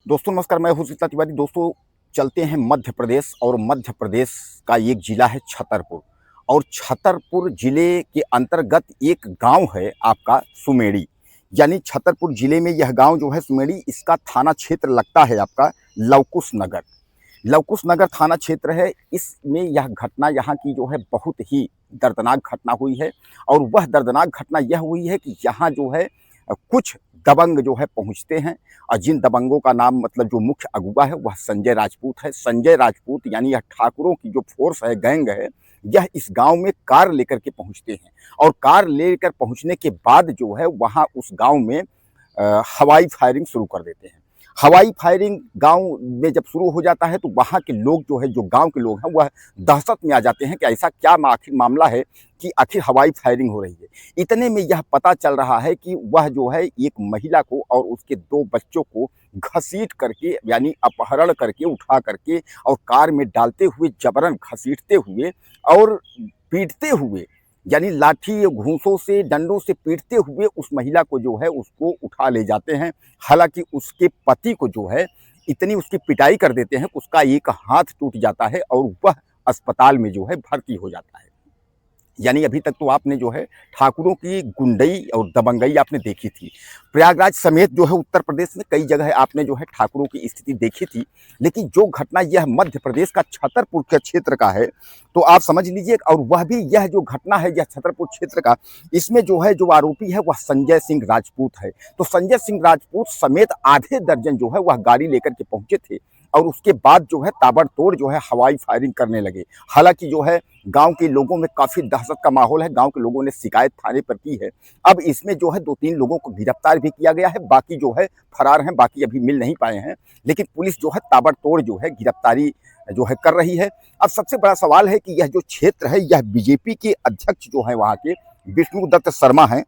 दोस्तों नमस्कार, मैं हूं सुचिता तिवारी। दोस्तों चलते हैं मध्य प्रदेश, और मध्य प्रदेश का एक जिला है छतरपुर। और छतरपुर जिले के अंतर्गत एक गांव है आपका सुमेड़ी। यानी छतरपुर जिले में यह गांव जो है सुमेड़ी, इसका थाना क्षेत्र लगता है आपका लवकुश नगर। लवकुश नगर थाना क्षेत्र है। इसमें यह घटना यहाँ की जो है बहुत ही दर्दनाक घटना हुई है। और वह दर्दनाक घटना यह हुई है कि यहाँ जो है कुछ दबंग जो है पहुँचते हैं, और जिन दबंगों का नाम मतलब जो मुख्य अगुवा है वह संजय राजपूत है। संजय राजपूत यानी यह ठाकुरों की जो फोर्स है, गैंग है, यह इस गांव में कार लेकर के पहुंचते हैं। और कार लेकर पहुंचने के बाद जो है वहां उस गांव में हवाई फायरिंग शुरू कर देते हैं। हवाई फायरिंग गांव में जब शुरू हो जाता है तो वहां के लोग जो है, जो गांव के लोग हैं, वह दहशत में आ जाते हैं कि ऐसा क्या आखिर मामला है कि आखिर हवाई फायरिंग हो रही है। इतने में यह पता चल रहा है कि वह जो है एक महिला को और उसके 2 बच्चों को घसीट करके, यानी अपहरण करके, उठा करके और कार में डालते हुए, जबरन घसीटते हुए और पीटते हुए, यानी लाठी घूंसों से, डंडों से पीटते हुए उस महिला को जो है उसको उठा ले जाते हैं। हालांकि उसके पति को जो है इतनी उसकी पिटाई कर देते हैं कि उसका एक हाथ टूट जाता है और वह अस्पताल में जो है भर्ती हो जाता है। यानी अभी तक तो आपने जो है ठाकुरों की गुंडई और दबंगई आपने देखी थी। प्रयागराज समेत जो है उत्तर प्रदेश में कई जगह आपने जो है ठाकुरों की स्थिति देखी थी। लेकिन जो घटना यह मध्य प्रदेश का छतरपुर के क्षेत्र का है, तो आप समझ लीजिए। और वह भी यह जो घटना है यह छतरपुर क्षेत्र का, इसमें जो है जो आरोपी है वह संजय सिंह राजपूत है। तो संजय सिंह राजपूत समेत आधे दर्जन जो है वह गाड़ी लेकर के पहुंचे थे, और उसके बाद जो है ताबड़तोड़ जो है हवाई फायरिंग करने लगे। हालांकि जो है गांव के लोगों में काफी दहशत का माहौल है। गांव के लोगों ने शिकायत थाने पर की है। अब इसमें जो है 2-3 लोगों को गिरफ्तार भी किया गया है, बाकी जो है फरार हैं, बाकी अभी मिल नहीं पाए हैं। लेकिन पुलिस जो है ताबड़तोड़ जो है गिरफ्तारी जो है कर रही है। अब सबसे बड़ा सवाल है कि यह जो क्षेत्र है, यह बीजेपी के अध्यक्ष जो है वहां के विष्णु दत्त शर्मा हैं।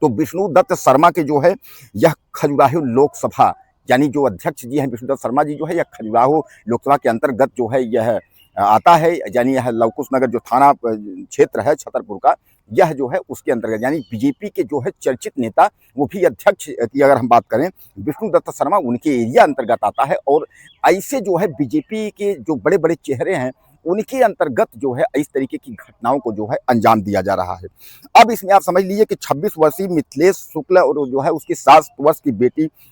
तो विष्णु दत्त शर्मा के जो है यह खजुराहो लोकसभा, यानी जो अध्यक्ष जी हैं विष्णु दत्त शर्मा जी, जो है यह खजुराहो लोकसभा के अंतर्गत जो है यह आता है। यानी यह लवकुश नगर जो थाना क्षेत्र है छतरपुर का, यह जो है उसके अंतर्गत, यानी बीजेपी के जो है चर्चित नेता, वो भी अध्यक्ष की अगर हम बात करें, विष्णु दत्त शर्मा उनके एरिया अंतर्गत आता है। और ऐसे जो है बीजेपी के जो बड़े बड़े चेहरे हैं, उनके अंतर्गत जो है इस तरीके की घटनाओं को जो है अंजाम दिया जा रहा है। अब इसमें आप समझ लीजिए कि 26 वर्षीय मिथिलेश शुक्ल और जो है उसकी 7 वर्ष की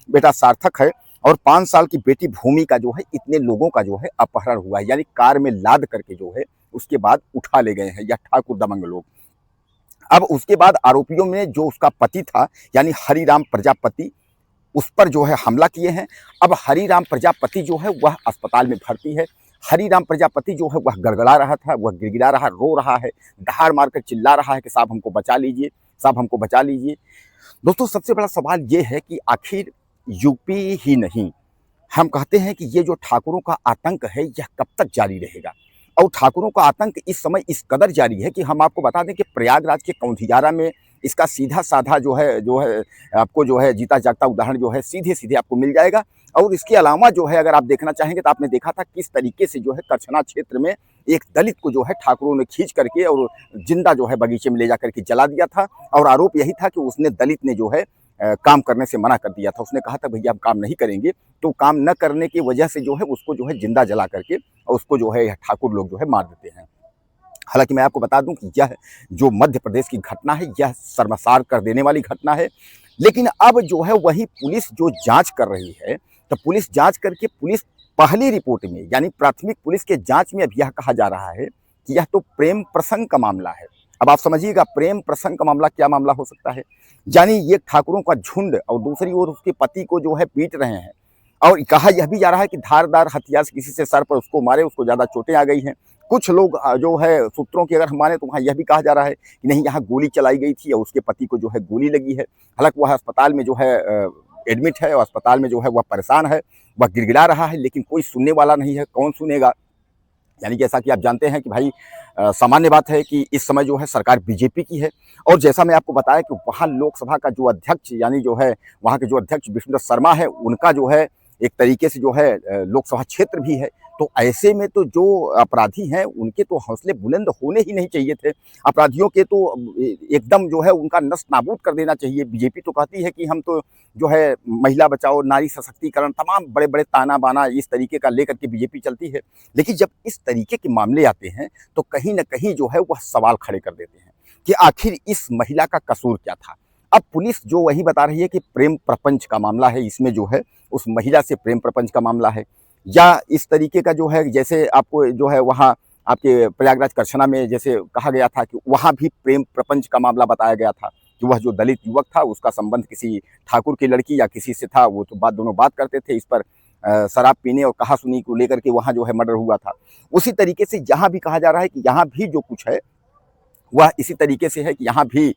बेटा सार्थक है, और 5 साल की बेटी भूमि का जो है इतने लोगों का जो है अपहरण हुआ है। यानी कार में लाद करके जो है उसके बाद उठा ले गए हैं यह ठाकुर दबंग लोग। अब उसके बाद आरोपियों में जो उसका पति था, यानी हरिराम प्रजापति, उस पर जो है हमला किए हैं। अब हरिराम प्रजापति जो है वह अस्पताल में भर्ती है। हरिराम प्रजापति जो है वह गड़गड़ा रहा था, वह गिड़गिड़ा रहा, रो रहा है, दहाड़ मारकर चिल्ला रहा है कि साहब हमको बचा लीजिए, साहब हमको बचा लीजिए। दोस्तों सबसे बड़ा सवाल ये है कि आखिर यूपी ही नहीं, हम कहते हैं कि ये जो ठाकुरों का आतंक है यह कब तक जारी रहेगा। और ठाकुरों का आतंक इस समय इस कदर जारी है कि हम आपको बता दें कि प्रयागराज के कौंधियारा में इसका सीधा साधा जो है आपको जो है जीता जागता उदाहरण जो है सीधे सीधे आपको मिल जाएगा। और इसके अलावा जो है अगर आप देखना चाहेंगे तो आपने देखा था किस तरीके से जो है करछना क्षेत्र में एक दलित को जो है ठाकुरों ने खींच करके और जिंदा जो है बगीचे में ले जा करके जला दिया था। और आरोप यही था कि उसने दलित ने जो है काम करने से मना कर दिया था। उसने कहा था भैया हम काम नहीं करेंगे, तो काम न करने की वजह से जो है उसको जो है जिंदा जला करके और उसको जो है ठाकुर लोग जो है मार देते हैं। हालांकि मैं आपको बता दूं कि यह जो मध्य प्रदेश की घटना है यह शर्मसार कर देने वाली घटना है। लेकिन अब जो है वही पुलिस जो जांच कर रही है, तो पुलिस जांच करके पुलिस पहली रिपोर्ट में, यानी प्राथमिक पुलिस के जांच में अब यह कहा जा रहा है कि यह तो प्रेम प्रसंग का मामला है। अब आप समझिएगा प्रेम प्रसंग का मामला क्या मामला हो सकता है। यानी ये ठाकुरों का झुंड और दूसरी ओर उसके पति को जो है पीट रहे हैं, और कहा यह भी जा रहा है कि धारदार हथियार से किसी से सर पर उसको मारे, उसको ज्यादा चोटें आ गई हैं। कुछ लोग जो है सूत्रों की अगर हम माने तो वहाँ यह भी कहा जा रहा है कि नहीं यहाँ गोली चलाई गई थी और उसके पति को जो है गोली लगी है। हालांकि वह अस्पताल में जो है एडमिट है और अस्पताल में जो है वह परेशान है, वह गिड़गिड़ा रहा है, लेकिन कोई सुनने वाला नहीं है। कौन सुनेगा। यानी जैसा कि आप जानते हैं कि भाई सामान्य बात है कि इस समय जो है सरकार बीजेपी की है। और जैसा मैं आपको बताया कि वहाँ लोकसभा का जो अध्यक्ष, यानी जो है वहाँ के जो अध्यक्ष विष्णु दत्त शर्मा है, उनका जो है एक तरीके से जो है लोकसभा क्षेत्र भी है। तो ऐसे में तो जो अपराधी हैं उनके तो हौसले बुलंद होने ही नहीं चाहिए थे। अपराधियों के तो एकदम जो है उनका नष्ट नाबूद कर देना चाहिए। बीजेपी तो कहती है कि हम तो जो है महिला बचाओ, नारी सशक्तिकरण, तमाम बड़े-बड़े ताना-बाना इस तरीके का लेकर के बीजेपी चलती है। लेकिन जब इस तरीके के मामले आते हैं तो कहीं न कहीं जो है वह सवाल खड़े कर देते हैं कि आखिर इस महिला का कसूर क्या था? अब पुलिस जो वही बता रही है कि प्रेम प्रपंच का मामला है, इसमें जो है उस महिला से प्रेम प्रपंच का मामला है, या इस तरीके का जो है जैसे आपको जो है वहाँ आपके प्रयागराज करछना में जैसे कहा गया था कि वहाँ भी प्रेम प्रपंच का मामला बताया गया था कि वह जो दलित युवक था उसका संबंध किसी ठाकुर की लड़की या किसी से था, वो तो दोनों बात करते थे, इस पर शराब पीने और कहा-सुनी को लेकर के वहाँ जो है मर्डर हुआ था। उसी तरीके से यहाँ भी कहा जा रहा है कि यहाँ भी जो कुछ है वह इसी तरीके से है कि यहाँ भी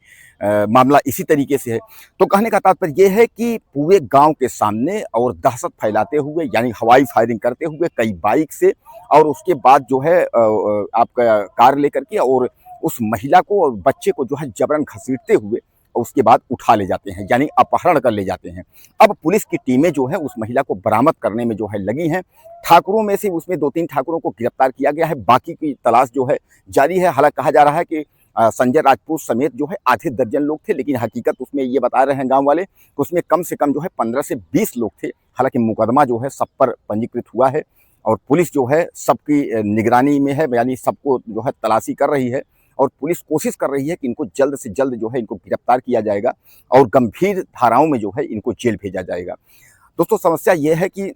मामला इसी तरीके से है। तो कहने का तात्पर्य ये है कि पूरे गांव के सामने और दहशत फैलाते हुए यानी हवाई फायरिंग करते हुए कई बाइक से, और उसके बाद जो है आपका कार लेकर के और उस महिला को और बच्चे को जो है जबरन घसीटते हुए और उसके बाद उठा ले जाते हैं, यानी अपहरण कर ले जाते हैं। अब पुलिस की टीमें जो है उस महिला को बरामद करने में जो है लगी हैं। ठाकुरों में से उसमें 2-3 ठाकुरों को गिरफ्तार किया गया है, बाकी की तलाश जो है जारी है। हालांकि कहा जा रहा है कि संजय राजपूत समेत जो है आधे दर्जन लोग थे, लेकिन हकीकत उसमें ये बता रहे हैं गांव वाले कि उसमें कम से कम जो है 15 से 20 लोग थे। हालांकि मुकदमा जो है सब पर पंजीकृत हुआ है और पुलिस जो है सबकी निगरानी में है, यानी सबको जो है तलाशी कर रही है और पुलिस कोशिश कर रही है कि इनको जल्द से जल्द जो है इनको गिरफ्तार किया जाएगा और गंभीर धाराओं में जो है इनको जेल भेजा जाएगा। दोस्तों, समस्या ये है कि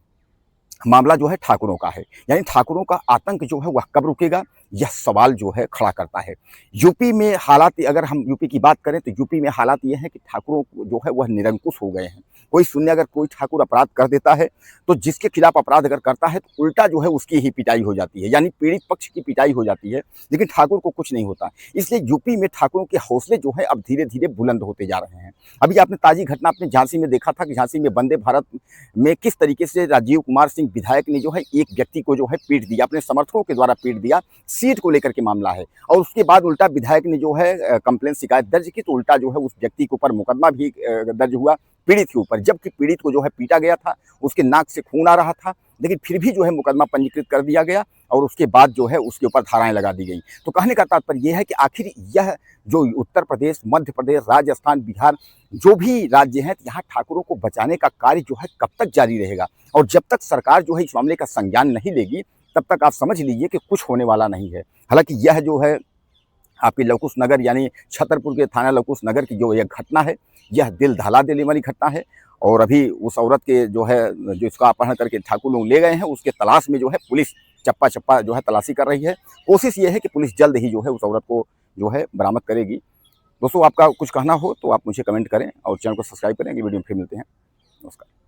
मामला जो है ठाकुरों का है, यानी ठाकुरों का आतंक जो है वह कब रुकेगा, यह सवाल जो है खड़ा करता है। यूपी में हालात, अगर हम यूपी की बात करें तो यूपी में हालात ये हैं कि ठाकुरों जो है वह निरंकुश हो गए हैं। कोई शून्य अगर कोई ठाकुर अपराध कर देता है तो जिसके खिलाफ अपराध अगर करता है तो उल्टा जो है उसकी ही पिटाई हो जाती है, यानी पीड़ित पक्ष की पिटाई हो जाती है, लेकिन ठाकुर को कुछ नहीं होता। इसलिए यूपी में ठाकुरों के हौसले जो है अब धीरे धीरे बुलंद होते जा रहे हैं। अभी आपने ताज़ी घटना अपने झांसी में देखा था कि झांसी में वंदे भारत में किस तरीके से राजीव कुमार सिंह विधायक ने जो है एक व्यक्ति को जो है पीट दिया, अपने समर्थकों के द्वारा पीट दिया, सीट को लेकर के मामला है। और उसके बाद उल्टा विधायक ने जो है कंप्लेंट शिकायत दर्ज की, तो उल्टा जो है उस व्यक्ति के ऊपर मुकदमा भी दर्ज हुआ पीड़ित के ऊपर, जबकि पीड़ित को जो है पीटा गया था, उसके नाक से खून आ रहा था, लेकिन फिर भी जो है मुकदमा पंजीकृत कर दिया गया और उसके बाद जो है उसके ऊपर धाराएं लगा दी गई। तो कहने का तात्पर्य यह है कि आखिर यह जो उत्तर प्रदेश, मध्य प्रदेश, राजस्थान, बिहार जो भी राज्य हैं, यहाँ ठाकुरों को बचाने का कार्य जो है कब तक जारी रहेगा, और जब तक सरकार जो है इस मामले का संज्ञान नहीं लेगी तब तक आप समझ लीजिए कि कुछ होने वाला नहीं है। हालांकि यह जो है आपकी लवकुश नगर यानी छतरपुर के थाना लवकुश नगर की जो यह घटना है, यह दिल दहला देने वाली घटना है। और अभी उस औरत के जो है, जो इसका अपहरण करके ठाकुर लोग ले गए हैं, उसके तलाश में जो है पुलिस चप्पा चप्पा जो है तलाशी कर रही है। कोशिश ये है कि पुलिस जल्द ही जो है उस औरत को जो है बरामद करेगी। दोस्तों, आपका कुछ कहना हो तो आप मुझे कमेंट करें और चैनल को सब्सक्राइब करें। अगली वीडियो में फिर मिलते हैं। नमस्कार।